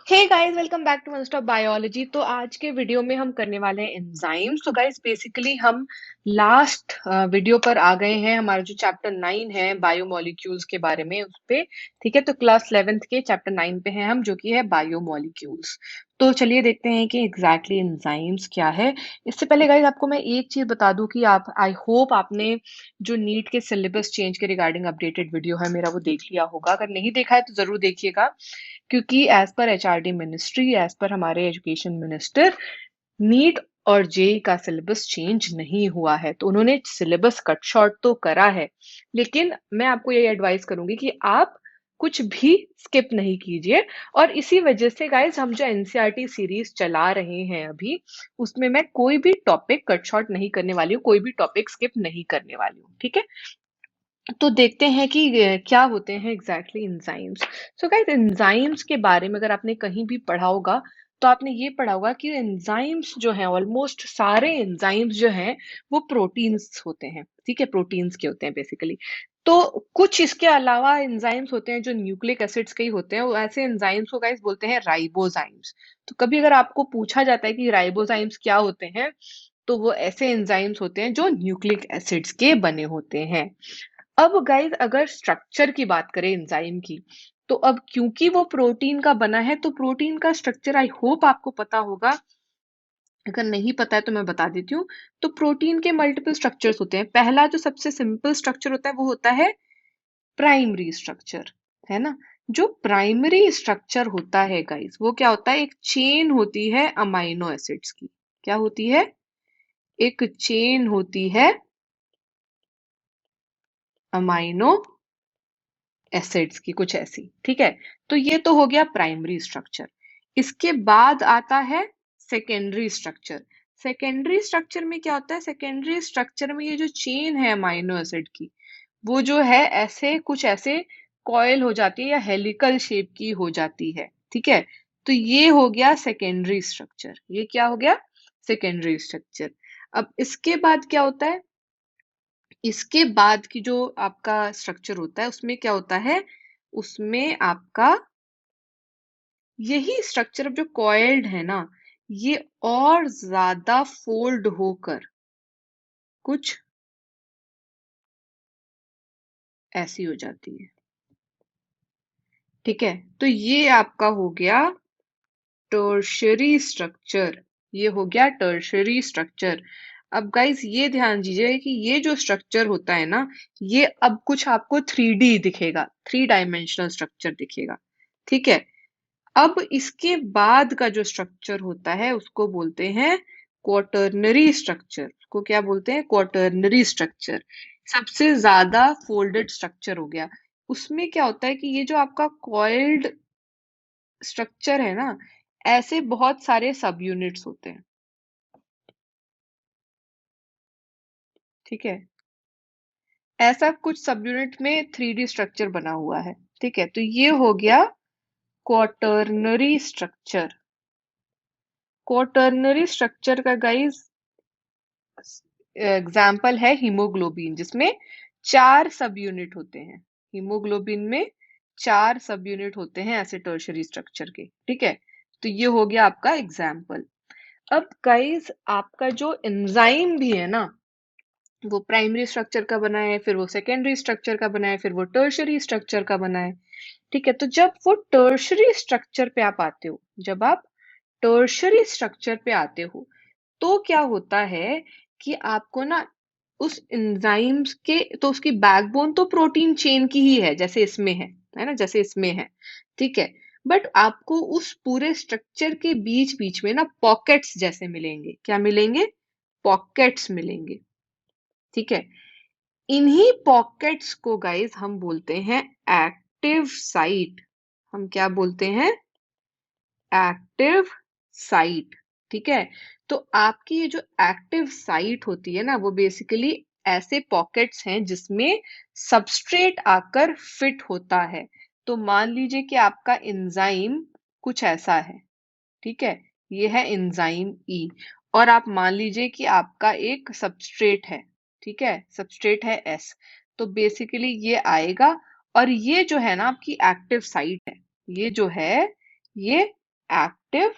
Hey guys, welcome back to one stop biology. तो आज के वीडियो में हम करने वाले हैं एंजाइम्स। तो गाइस बेसिकली हम लास्ट वीडियो पर आ गए हैं। हमारा जो चैप्टर 9 है बायोमोलिक्यूल्स के बारे में उस पे। ठीक है, तो क्लास 11th के चैप्टर 9 पे हैं हम, जो कि है बायोमोलिक्यूल्स। तो चलिए देखते हैं कि एग्जैक्टली एंजाइम्स क्या है। इससे पहले गाइस आपको मैं एक चीज बता दूं कि आप, आई होप आपने जो नीट के सिलेबस चेंज के रिगार्डिंग अपडेटेड वीडियो है मेरा, वो देख लिया होगा। अगर नहीं देखा है तो जरूर देखिएगा, क्योंकि as per HRD ministry, as per हमारे एजुकेशन मिनिस्टर, नीट और जेई का सिलेबस चेंज नहीं हुआ है। तो उन्होंने सिलेबस कट शॉर्ट तो करा है, लेकिन मैं आपको ये एडवाइस करूंगी कि आप कुछ भी स्किप नहीं कीजिए। और इसी वजह से गाइज हम जो एनसीईआरटी सीरीज चला रहे हैं अभी, उसमें मैं कोई भी टॉपिक कट शॉर्ट नहीं करने वाली हूँ, कोई भी टॉपिक स्किप नहीं करने वाली हूँ। ठीक है, तो देखते हैं कि क्या होते हैं exactly enzymes. So guys, enzymes के बारे में अगर आपने कहीं भी पढ़ा होगा तो आपने ये पढ़ा होगा कि एंजाइम्स जो हैं, ऑलमोस्ट सारे एंजाइम्स जो हैं वो प्रोटीन्स होते हैं। ठीक है, प्रोटीन्स के होते हैं बेसिकली। तो कुछ इसके अलावा एंजाइम्स होते हैं जो न्यूक्लिक एसिड्स के ही होते हैं, वो ऐसे एंजाइम्स को गाइस बोलते हैं राइबोजाइम्स। तो कभी अगर आपको पूछा जाता है कि राइबोजाइम्स क्या होते हैं, तो वो ऐसे एंजाइम्स होते हैं जो न्यूक्लिक एसिड्स के बने होते हैं। अब गाइज अगर स्ट्रक्चर की बात करें एंजाइम की, तो अब क्योंकि वो प्रोटीन का बना है, तो प्रोटीन का स्ट्रक्चर आई होप आपको पता होगा। अगर नहीं पता है तो मैं बता देती हूँ। तो प्रोटीन के मल्टीपल स्ट्रक्चर्स होते हैं। पहला जो सबसे सिंपल स्ट्रक्चर होता है वो होता है प्राइमरी स्ट्रक्चर, है ना। जो प्राइमरी स्ट्रक्चर होता है गाइस, वो क्या होता है, एक चेन होती है अमाइनो एसिड्स की। क्या होती है? एक चेन होती है अमाइनो एसिड्स की, कुछ ऐसी। ठीक है, तो ये तो हो गया प्राइमरी स्ट्रक्चर। इसके बाद आता है सेकेंडरी स्ट्रक्चर। सेकेंडरी स्ट्रक्चर में क्या होता है? सेकेंडरी स्ट्रक्चर में ये जो चेन है अमाइनो एसिड की, वो जो है ऐसे कुछ ऐसे कॉइल हो जाती है या हेलिकल शेप की हो जाती है। ठीक है, तो ये हो गया सेकेंडरी स्ट्रक्चर। ये क्या हो गया? Secondary structure. अब इसके बाद क्या होता है? इसके बाद की जो आपका स्ट्रक्चर होता है उसमें क्या होता है? उसमें आपका यही स्ट्रक्चर, अब जो कॉइल्ड है ना, ये और ज्यादा फोल्ड होकर कुछ ऐसी हो जाती है। ठीक है, तो ये आपका हो गया टर्शरी स्ट्रक्चर। ये हो गया टर्शरी स्ट्रक्चर। अब गाइस ये ध्यान दीजिए कि ये जो स्ट्रक्चर होता है ना, ये अब कुछ आपको 3D दिखेगा, 3 डायमेंशनल स्ट्रक्चर दिखेगा। ठीक है, अब इसके बाद का जो स्ट्रक्चर होता है उसको बोलते हैं क्वाटर्नरी स्ट्रक्चर। उसको क्या बोलते हैं? Quaternary structure. सबसे ज्यादा फोल्डेड स्ट्रक्चर हो गया। उसमें क्या होता है कि ये जो आपका कॉइल्ड स्ट्रक्चर है ना, ऐसे बहुत सारे सब यूनिट्स होते हैं। ठीक है, ऐसा कुछ सब यूनिट में 3D स्ट्रक्चर बना हुआ है। ठीक है, तो ये हो गया क्वाटर्नरी स्ट्रक्चर। क्वाटर्नरी स्ट्रक्चर का गाइस एग्जाम्पल है हीमोग्लोबिन, जिसमें 4 सब यूनिट होते हैं। हीमोग्लोबिन में 4 सब यूनिट होते हैं ऐसे टर्शरी स्ट्रक्चर के। ठीक है, तो ये हो गया आपका एग्जाम्पल। अब गाइस आपका जो एंजाइम भी है ना, वो प्राइमरी स्ट्रक्चर का बना है, फिर वो सेकेंडरी स्ट्रक्चर का बना है, फिर वो टर्शरी स्ट्रक्चर का बना है। ठीक है, तो जब वो टर्शरी स्ट्रक्चर पे आप आते हो, जब आप टर्शरी स्ट्रक्चर पे आते हो, तो क्या होता है कि आपको ना उस एंजाइम्स के, तो उसकी बैकबोन तो प्रोटीन चेन की ही है, जैसे इसमें है ना, जैसे इसमें है। ठीक है, बट आपको उस पूरे स्ट्रक्चर के बीच बीच में ना पॉकेट्स जैसे मिलेंगे। क्या मिलेंगे? पॉकेट्स मिलेंगे। ठीक है, इन्हीं पॉकेट्स को गाइस हम बोलते हैं एक्टिव साइट। हम क्या बोलते हैं? Active site. ठीक है, तो आपकी ये जो एक्टिव साइट होती है ना, वो बेसिकली ऐसे पॉकेट्स हैं जिसमें सबस्ट्रेट आकर फिट होता है। तो मान लीजिए कि आपका एंजाइम कुछ ऐसा है। ठीक है, ये है एंजाइम ई, और आप मान लीजिए कि आपका एक सबस्ट्रेट है। ठीक है, सबस्ट्रेट है एस। तो बेसिकली ये आएगा, और ये जो है ना आपकी एक्टिव साइट है, ये जो है, ये एक्टिव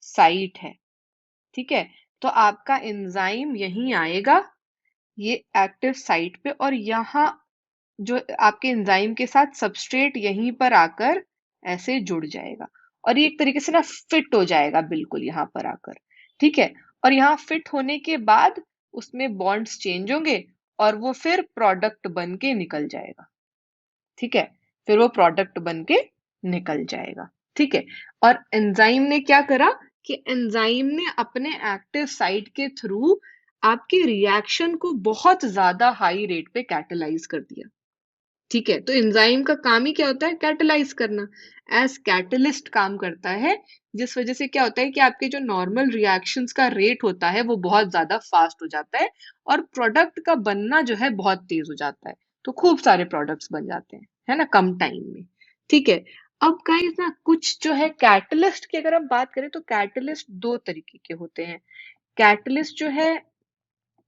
साइट है। ठीक है, तो आपका एंजाइम यहीं आएगा, ये एक्टिव साइट पे, और यहाँ जो आपके एंजाइम के साथ सबस्ट्रेट यहीं पर आकर ऐसे जुड़ जाएगा, और ये एक तरीके से ना फिट हो जाएगा बिल्कुल यहाँ पर आकर। ठीक है, और यहाँ फिट होने के बाद उसमें बॉन्ड्स चेंज होंगे और वो फिर प्रोडक्ट बन के निकल जाएगा। ठीक है, फिर वो प्रोडक्ट बन के निकल जाएगा। ठीक है, और एंजाइम ने क्या करा कि एंजाइम ने अपने एक्टिव साइट के थ्रू आपके रिएक्शन को बहुत ज्यादा हाई रेट पे कैटेलाइज कर दिया। ठीक है, तो एंजाइम का काम ही क्या होता है? कैटेलाइज करना, एज कैटलिस्ट काम करता है, जिस वजह से क्या होता है कि आपके जो नॉर्मल रिएक्शंस का रेट होता है वो बहुत ज्यादा फास्ट हो जाता है, और प्रोडक्ट का बनना जो है बहुत तेज हो जाता है, तो खूब सारे प्रोडक्ट्स बन जाते हैं, है ना, कम टाइम में। ठीक है, अब गाइस ना कुछ जो है कैटलिस्ट की अगर हम बात करें तो कैटलिस्ट दो तरीके के होते हैं। कैटलिस्ट जो है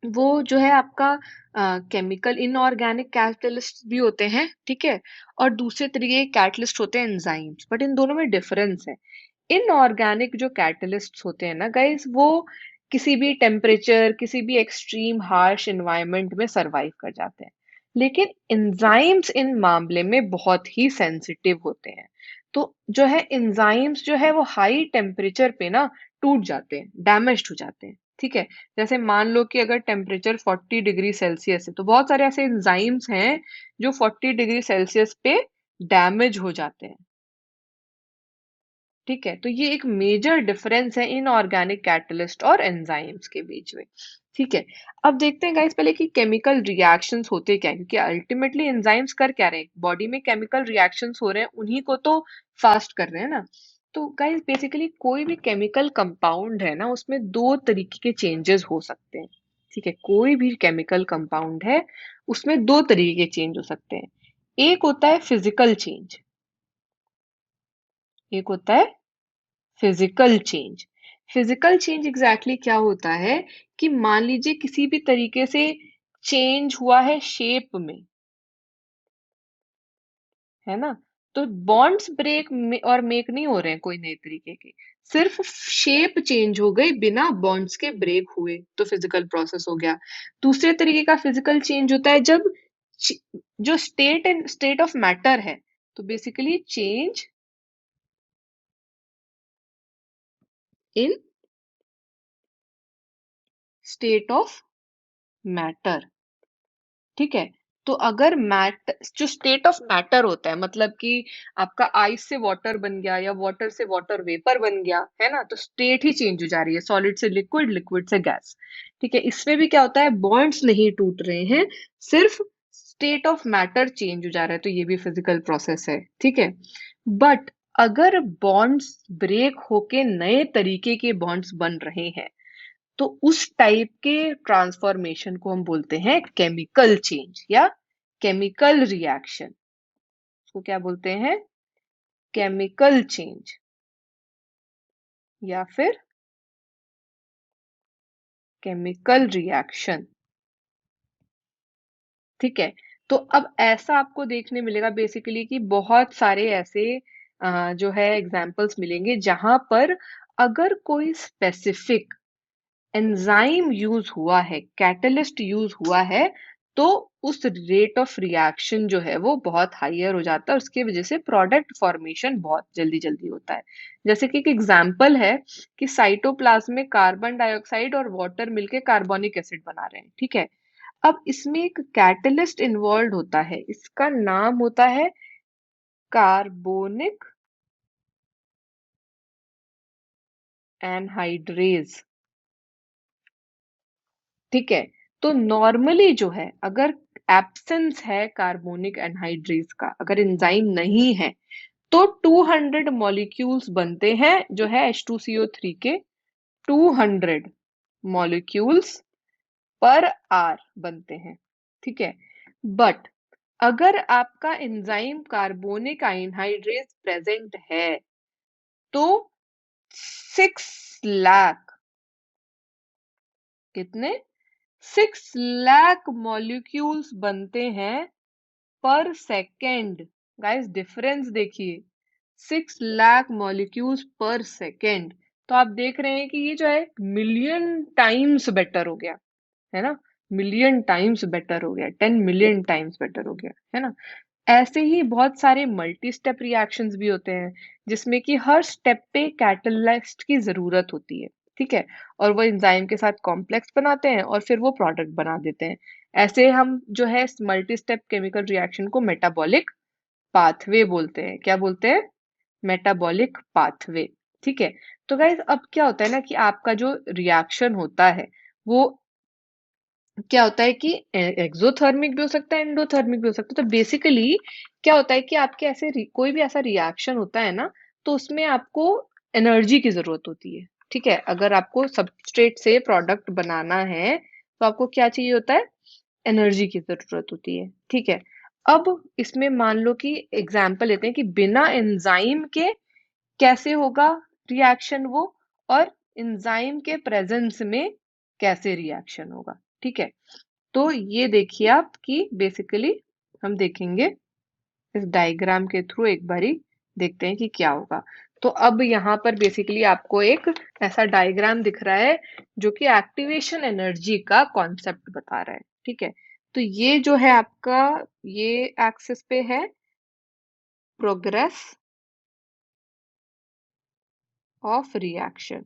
वो जो है आपका केमिकल इनऑर्गेनिक कैटलिस्ट भी होते हैं। ठीक है, और दूसरे तरीके के कैटलिस्ट होते हैं एंजाइम्स, बट इन दोनों में डिफरेंस है। इनऑर्गेनिक जो कैटलिस्ट होते हैं ना गाइस, वो किसी भी टेम्परेचर, किसी भी एक्सट्रीम हार्श एनवायरनमेंट में सरवाइव कर जाते हैं, लेकिन एंजाइम्स इन मामले में बहुत ही सेंसिटिव होते हैं। तो जो है एंजाइम्स जो है वो हाई टेम्परेचर पे ना टूट जाते हैं, डैमेज हो जाते हैं। ठीक है, जैसे मान लो कि अगर टेम्परेचर 40 डिग्री सेल्सियस है, तो बहुत सारे ऐसे एंजाइम्स हैं जो 40 डिग्री सेल्सियस पे डैमेज हो जाते हैं। ठीक है, तो ये एक मेजर डिफरेंस है इनऑर्गेनिक कैटलिस्ट और एंजाइम्स के बीच में। ठीक है, अब देखते हैं गाइस पहले कि केमिकल रिएक्शंस होते क्या हैं, क्योंकि अल्टीमेटली एंजाइम्स कर क्या रहे हैं, बॉडी में केमिकल रिएक्शंस हो रहे हैं, उन्हीं को तो फास्ट कर रहे हैं ना। तो गाइस बेसिकली कोई भी केमिकल कंपाउंड है ना, उसमें दो तरीके के चेंजेस हो सकते हैं। ठीक है, कोई भी केमिकल कंपाउंड है उसमें दो तरीके के चेंज हो सकते हैं। एक होता है फिजिकल चेंज, एक होता है physical change. Physical change exactly क्या होता है कि मान लीजिए किसी भी तरीके से चेंज हुआ है शेप में, है ना, तो बॉन्ड्स ब्रेक और मेक नहीं हो रहे हैं कोई नए तरीके के, सिर्फ शेप चेंज हो गई बिना बॉन्ड्स के ब्रेक हुए, तो फिजिकल प्रोसेस हो गया। दूसरे तरीके का फिजिकल चेंज होता है जब जो स्टेट ऑफ मैटर है, तो basically change in state of matter. ठीक है, तो अगर जो स्टेट ऑफ मैटर होता है, मतलब कि आपका आइस से वाटर बन गया या वाटर से वाटर वेपर बन गया, है ना, तो स्टेट ही चेंज हो जा रही है, सॉलिड से लिक्विड, लिक्विड से गैस। ठीक है, इसमें भी क्या होता है, बॉन्ड्स नहीं टूट रहे हैं, सिर्फ स्टेट ऑफ मैटर चेंज हो जा रहा है, तो ये भी फिजिकल प्रोसेस है। ठीक है, बट अगर बॉन्ड्स ब्रेक होके नए तरीके के बॉन्ड्स बन रहे हैं, तो उस टाइप के ट्रांसफॉर्मेशन को हम बोलते हैं केमिकल चेंज या केमिकल रिएक्शन। उसको क्या बोलते हैं? केमिकल चेंज या फिर केमिकल रिएक्शन। ठीक है, तो अब ऐसा आपको देखने मिलेगा बेसिकली कि बहुत सारे ऐसे जो है एग्जांपल्स मिलेंगे जहां पर अगर कोई स्पेसिफिक एंजाइम यूज हुआ है, कैटलिस्ट यूज हुआ है, तो उस रेट ऑफ रिएक्शन जो है वो बहुत हाइयर हो जाता है, उसकी वजह से प्रोडक्ट फॉर्मेशन बहुत जल्दी जल्दी होता है। जैसे कि एक एग्जांपल है कि साइटोप्लाज्म में कार्बन डाइऑक्साइड और वाटर मिलके कार्बोनिक एसिड बना रहे हैं। ठीक है, अब इसमें एक कैटलिस्ट इन्वॉल्व होता है, इसका नाम होता है कार्बोनिक एनहाइड्रेज। ठीक है, तो नॉर्मली जो है अगर एब्सेंस है कार्बोनिक एनहाइड्रेज का, अगर एंजाइम नहीं है, तो 200 मॉलिक्यूल्स बनते हैं जो है H2CO3 के, 200 मॉलिक्यूल्स पर आर बनते हैं। ठीक है, बट अगर आपका एंजाइम कार्बोनिक एनहाइड्रेज प्रेजेंट है, तो 6 लाख, कितने, 6 लाख मॉलिक्यूल्स बनते हैं पर सेकेंड। गाइस डिफरेंस देखिए, 6 लाख मॉलिक्यूल्स पर सेकेंड। तो आप देख रहे हैं कि ये जो है मिलियन टाइम्स बेटर हो गया, है ना। मिलियन टाइम्स बेटर हो गया, 10 मिलियन टाइम्स बेटर हो गया, है ना। ऐसे ही बहुत सारे मल्टी स्टेप रिएक्शंस भी होते हैं, जिसमें कि हर स्टेप पे कैटलिस्ट की जरूरत होती है, ठीक है। और वो एंजाइम के साथ कॉम्प्लेक्स बनाते हैं और फिर वो प्रोडक्ट बना देते हैं। ऐसे हम जो है मल्टी स्टेप केमिकल रिएक्शन को मेटाबॉलिक पाथवे बोलते हैं। क्या बोलते हैं? मेटाबॉलिक पाथवे, ठीक है। तो गाइज अब क्या होता है ना कि आपका जो रिएक्शन होता है वो क्या होता है कि एक्सोथर्मिक भी हो सकता है, एंडोथर्मिक भी हो सकता है। तो बेसिकली क्या होता है कि आपके ऐसे कोई भी ऐसा रिएक्शन होता है ना, तो उसमें आपको एनर्जी की जरूरत होती है, ठीक है। अगर आपको सबस्ट्रेट से प्रोडक्ट बनाना है तो आपको क्या चाहिए होता है? एनर्जी की जरूरत होती है, ठीक है। अब इसमें मान लो कि एग्जाम्पल लेते हैं कि बिना एंजाइम के कैसे होगा रिएक्शन वो, और एंजाइम के प्रेजेंस में कैसे रिएक्शन होगा, ठीक है। तो ये देखिए आप कि बेसिकली हम देखेंगे इस डायग्राम के थ्रू, एक बारी देखते हैं कि क्या होगा। तो अब यहाँ पर बेसिकली आपको एक ऐसा डायग्राम दिख रहा है जो कि एक्टिवेशन एनर्जी का कॉन्सेप्ट बता रहा है, ठीक है। तो ये जो है आपका, ये एक्सिस पे है प्रोग्रेस ऑफ रिएक्शन,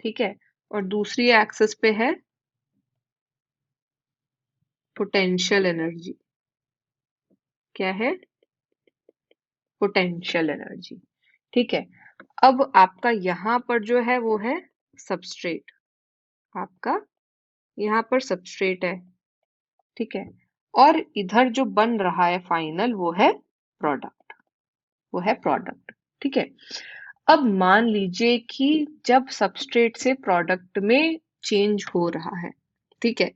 ठीक है। और दूसरी एक्सिस पे है पोटेंशियल एनर्जी। क्या है? पोटेंशियल एनर्जी, ठीक है। अब आपका यहाँ पर जो है वो है सबस्ट्रेट, आपका यहाँ पर सबस्ट्रेट है, ठीक है। और इधर जो बन रहा है फाइनल वो है प्रोडक्ट, वो है प्रोडक्ट, ठीक है। अब मान लीजिए कि जब सबस्ट्रेट से प्रोडक्ट में चेंज हो रहा है, ठीक है,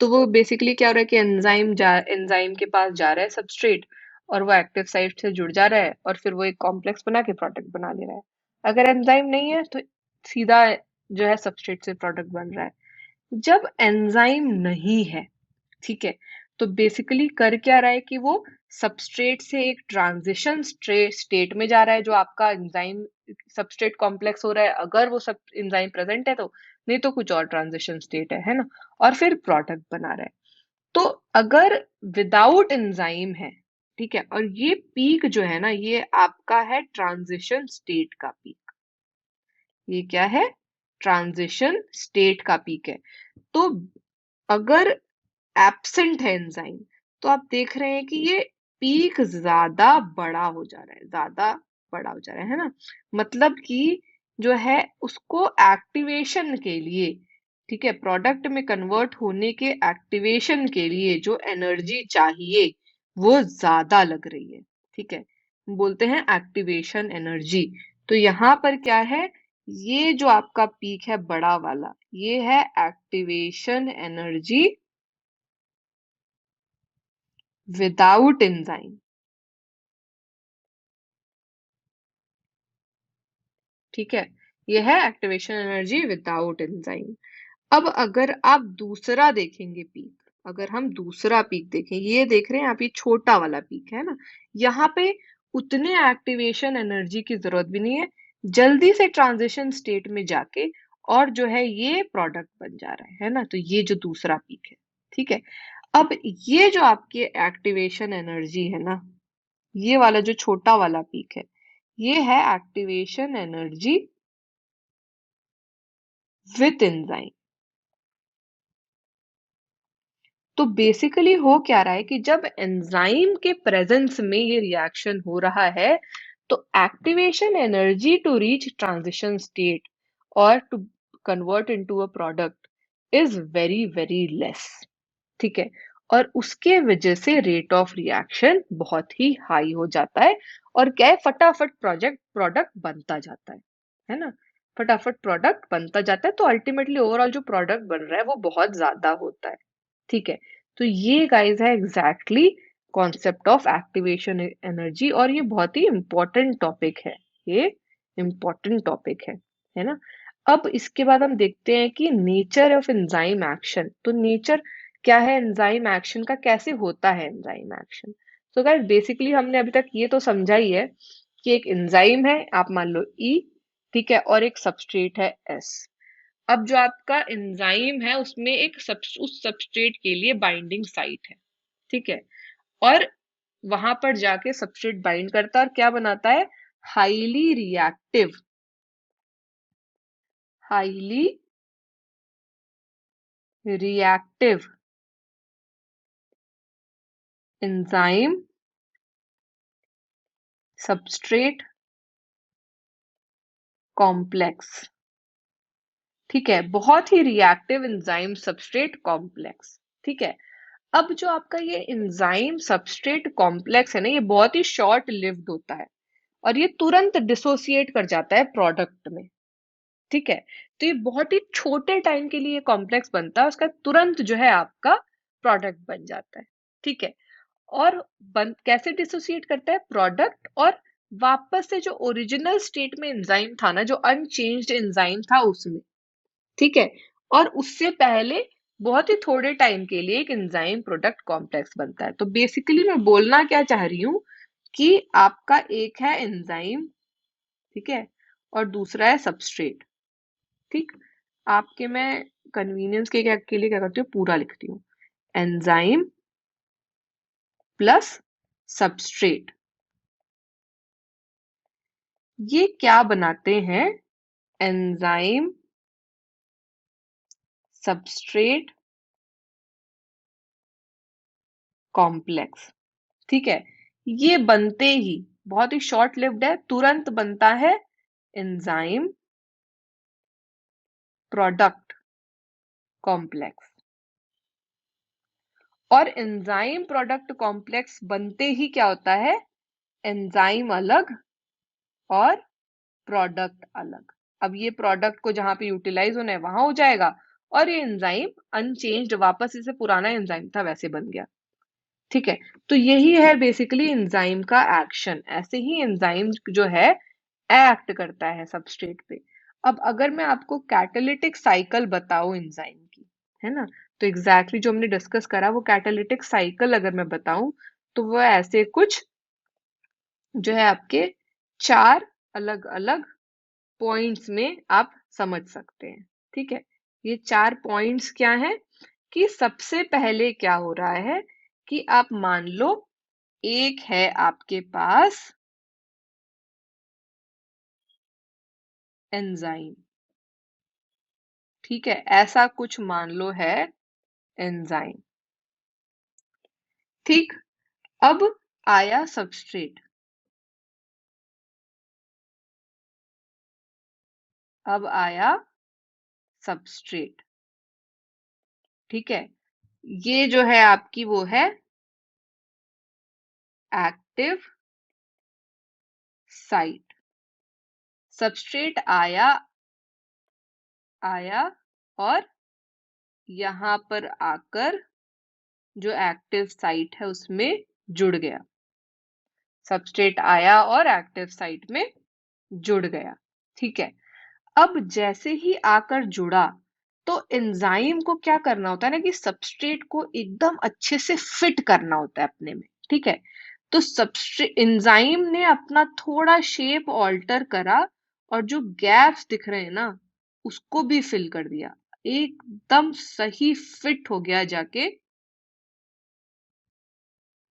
तो वो बेसिकली क्या हो रहा है कि एंजाइम के पास जा रहा है सबस्ट्रेट, और वो एक्टिव साइट से जुड़ जा रहा है और फिर वो एक कॉम्प्लेक्स बना के प्रोडक्ट बना ले रहा है। अगर एंजाइम नहीं है तो सीधा जो है सबस्ट्रेट से प्रोडक्ट बन रहा है। जब एंजाइम नहीं है, ठीक है, तो बेसिकली कर क्या रहा है कि वो सबस्ट्रेट से एक ट्रांजिशन स्टेट में जा रहा है, जो आपका एंजाइम सबस्ट्रेट कॉम्प्लेक्स हो रहा है अगर वो सब एंजाइम प्रेजेंट है तो, नहीं तो कुछ और ट्रांजिशन स्टेट है ना। और फिर प्रोडक्ट बना रहा है। तो अगर विदाउट एंजाइम है, ठीक है, और ये पीक जो है ना ये आपका है ट्रांजिशन स्टेट का पीक। ये क्या है? ट्रांजिशन स्टेट का पीक है। तो अगर एब्सेंट है एंजाइम, तो आप देख रहे हैं कि ये पीक ज्यादा बड़ा हो जा रहा है, ज्यादा बड़ा हो जा रहा है ना। मतलब कि जो है उसको एक्टिवेशन के लिए, ठीक है, प्रोडक्ट में कन्वर्ट होने के एक्टिवेशन के लिए जो एनर्जी चाहिए वो ज्यादा लग रही है, ठीक है। बोलते हैं एक्टिवेशन एनर्जी। तो यहाँ पर क्या है? ये जो आपका पीक है बड़ा वाला, ये है एक्टिवेशन एनर्जी विदाउट एंजाइम, ठीक है। ये है एक्टिवेशन एनर्जी विदाउट एंजाइम। अब अगर आप दूसरा देखेंगे पीक, अगर हम दूसरा पीक देखें, ये देख रहे हैं आप, ये छोटा वाला पीक है ना, यहाँ पे उतने एक्टिवेशन एनर्जी की जरूरत भी नहीं है, जल्दी से ट्रांजिशन स्टेट में जाके और जो है ये प्रोडक्ट बन जा रहा है ना। तो ये जो दूसरा पीक है, ठीक है। अब ये जो आपकी एक्टिवेशन एनर्जी है ना, ये वाला जो छोटा वाला पीक है, ये है एक्टिवेशन एनर्जी विथ एंजाइम। तो बेसिकली हो क्या रहा है कि जब एंजाइम के प्रेजेंस में ये रिएक्शन हो रहा है, तो activation energy to reach transition state और to convert into a product is very very less, ठीक है। और उसके वजह से रेट ऑफ रिएक्शन बहुत ही हाई हो जाता है, और क्या है, फटाफट प्रोडक्ट बनता जाता है ना। फटाफट प्रोडक्ट बनता जाता है, तो अल्टीमेटली ओवरऑल जो प्रोडक्ट बन रहा है वो बहुत ज्यादा होता है, ठीक है। तो ये गाइस है exactly concept of activation energy, और ये बहुत ही इंपॉर्टेंट टॉपिक है, ये इंपॉर्टेंट टॉपिक है ना। अब इसके बाद हम देखते हैं कि नेचर ऑफ एंजाइम एक्शन। तो नेचर क्या है एंजाइम एक्शन का, कैसे होता है enzyme action? So guys basically हमने अभी तक ये तो समझा ही है कि एक एंजाइम है, आप मान लो ई, ठीक है, और एक सबस्ट्रेट है एस। अब जो आपका एंजाइम है उसमें उस सबस्ट्रेट के लिए बाइंडिंग साइट है, ठीक है, और वहां पर जाके सबस्ट्रेट बाइंड करता है और क्या बनाता है, highly reactive, highly reactive enzyme substrate complex, ठीक है, बहुत ही रिएक्टिव एंजाइम सबस्ट्रेट कॉम्प्लेक्स, ठीक है। अब जो आपका ये एंजाइम सबस्ट्रेट कॉम्प्लेक्स है ना, ये बहुत ही शॉर्ट लिव्ड होता है और ये तुरंत डिसोसिएट कर जाता है प्रोडक्ट में, ठीक है। तो ये बहुत ही छोटे टाइम के लिए कॉम्प्लेक्स बनता है, उसका तुरंत जो है आपका प्रोडक्ट बन जाता है, ठीक है। और कैसे डिसोसिएट करता है प्रोडक्ट और वापस से जो ओरिजिनल स्टेट में एंजाइम था ना, जो अनचेंज्ड एंजाइम था उसमें, ठीक है, और उससे पहले बहुत ही थोड़े टाइम के लिए एक एंजाइम प्रोडक्ट कॉम्प्लेक्स बनता है। तो बेसिकली मैं बोलना क्या चाह रही हूँ कि आपका एक है एंजाइम, ठीक है, और दूसरा है सबस्ट्रेट, ठीक। आपके मैं कन्वीनियंस के लिए क्या करती हूँ, पूरा लिखती हूँ, एंजाइम प्लस सबस्ट्रेट, ये क्या बनाते हैं, एंजाइम सबस्ट्रेट कॉम्प्लेक्स, ठीक है। ये बनते ही बहुत ही शॉर्ट लिव्ड है, तुरंत बनता है एंजाइम प्रोडक्ट कॉम्प्लेक्स। और एंजाइम प्रोडक्ट कॉम्प्लेक्स बनते ही क्या होता है, एंजाइम अलग और प्रोडक्ट अलग। अब ये प्रोडक्ट को जहां पे यूटिलाइज होना है वहां हो जाएगा और ये एंजाइम अनचेंज्ड वापस इसे पुराना एंजाइम था वैसे बन गया, ठीक है। तो यही है बेसिकली एंजाइम का एक्शन, ऐसे ही एंजाइम जो है एक्ट करता है सबस्ट्रेट पे। अब अगर मैं आपको कैटालिटिक साइकिल बताऊं एंजाइम की, है ना, तो एग्जैक्टली जो हमने डिस्कस करा वो कैटालिटिक साइकिल अगर मैं बताऊं तो वो ऐसे कुछ जो है आपके चार अलग अलग पॉइंट्स में आप समझ सकते हैं, ठीक है। ये चार पॉइंट्स क्या हैं कि सबसे पहले क्या हो रहा है कि आप मान लो एक है आपके पास एंजाइम, ठीक है, ऐसा कुछ मान लो है एंजाइम, ठीक। अब आया सबस्ट्रेट, अब आया सबस्ट्रेट, ठीक है। ये जो है आपकी वो है एक्टिव साइट, सबस्ट्रेट आया आया और यहां पर आकर जो एक्टिव साइट है उसमें जुड़ गया, सबस्ट्रेट आया और एक्टिव साइट में जुड़ गया, ठीक है। अब जैसे ही आकर जुड़ा तो एंजाइम को क्या करना होता है ना कि सबस्ट्रेट को एकदम अच्छे से फिट करना होता है अपने में, ठीक है। तो सबस्ट्रेट एंजाइम ने अपना थोड़ा शेप ऑल्टर करा और जो गैप्स दिख रहे हैं ना उसको भी फिल कर दिया, एकदम सही फिट हो गया जाके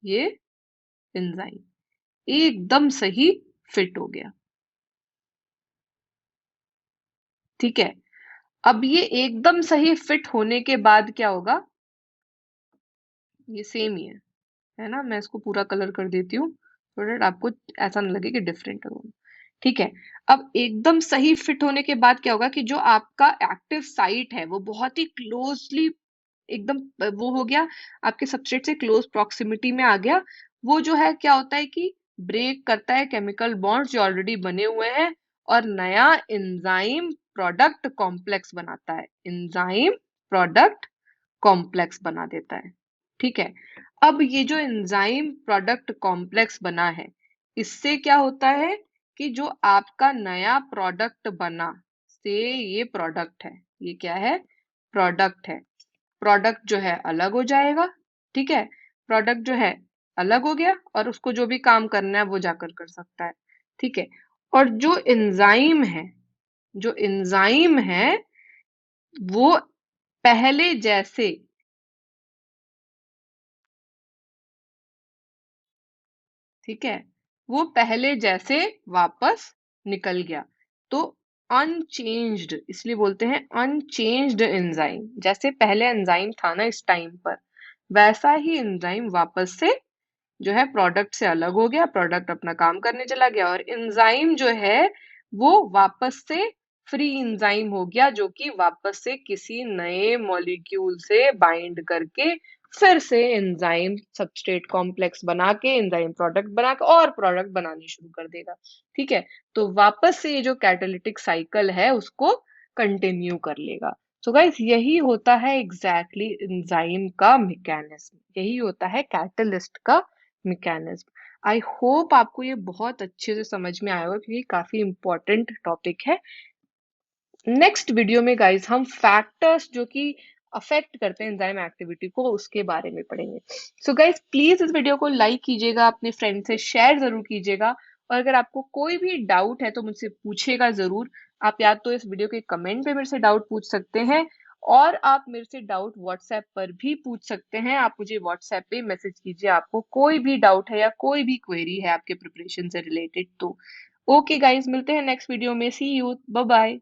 ये एंजाइम, एकदम सही फिट हो गया, ठीक है। अब ये एकदम सही फिट होने के बाद क्या होगा, ये सेम ही है ना, मैं इसको पूरा कलर कर देती हूँ so that आपको ऐसा ना लगे कि डिफरेंट है दोनों, ठीक है। अब एकदम सही फिट होने के बाद क्या होगा कि जो आपका एक्टिव साइट है वो बहुत ही क्लोजली एकदम वो हो गया, आपके सबस्ट्रेट से क्लोज प्रॉक्सिमिटी में आ गया। वो जो है क्या होता है कि ब्रेक करता है केमिकल बॉन्ड्स जो ऑलरेडी बने हुए हैं और नया एंजाइम प्रोडक्ट कॉम्प्लेक्स बनाता है, एंजाइम प्रोडक्ट कॉम्प्लेक्स बना देता है, ठीक है। अब ये जो एंजाइम प्रोडक्ट कॉम्प्लेक्स बना है इससे क्या होता है कि जो आपका नया प्रोडक्ट बना से ये प्रोडक्ट है, ये क्या है, प्रोडक्ट है, प्रोडक्ट जो है अलग हो जाएगा, ठीक है। प्रोडक्ट जो है अलग हो गया और उसको जो भी काम करना है वो जाकर कर सकता है। ठीक है। और जो एंजाइम है वो पहले जैसे, ठीक है, वो पहले जैसे वापस निकल गया। तो अनचेंज्ड इसलिए बोलते हैं अनचेंज्ड एंजाइम। जैसे पहले एंजाइम था ना इस टाइम पर, वैसा ही एंजाइम वापस से जो है प्रोडक्ट से अलग हो गया, प्रोडक्ट अपना काम करने चला गया और एंजाइम जो है वो वापस से फ्री एंजाइम हो गया, जो कि वापस से किसी नए मॉलिक्यूल से बाइंड करके फिर से एंजाइम सबस्ट्रेट कॉम्प्लेक्स बना के एंजाइम प्रोडक्ट बना के और प्रोडक्ट बनानी शुरू कर देगा। ठीक है। तो वापस से ये जो कैटालिटिक साइकिल है उसको कंटिन्यू कर लेगा। सो गाइस यही होता है एग्जैक्टली एंजाइम का मैकेनिज्म, यही होता है कैटलिस्ट का मैकेनिज्म। आई होप आपको ये बहुत अच्छे से समझ में आया होगा क्योंकि काफी इंपॉर्टेंट टॉपिक है। नेक्स्ट वीडियो में गाइस हम फैक्टर्स जो कि अफेक्ट करते हैं एंजाइम एक्टिविटी को उसके बारे में पढ़ेंगे। सो गाइस प्लीज इस वीडियो को लाइक कीजिएगा, अपने फ्रेंड से शेयर जरूर कीजिएगा और अगर आपको कोई भी डाउट है तो मुझसे पूछिएगा जरूर। आप या तो इस वीडियो के कमेंट पे मेरे से डाउट पूछ सकते हैं और आप मेरे से डाउट व्हाट्सएप पर भी पूछ सकते हैं। आप मुझे व्हाट्सएप पे मैसेज कीजिए, आपको कोई भी डाउट है या कोई भी क्वेरी है आपके प्रिपरेशन से रिलेटेड तो। ओके गाइस, मिलते हैं नेक्स्ट वीडियो में। सी यू, बाय बाय।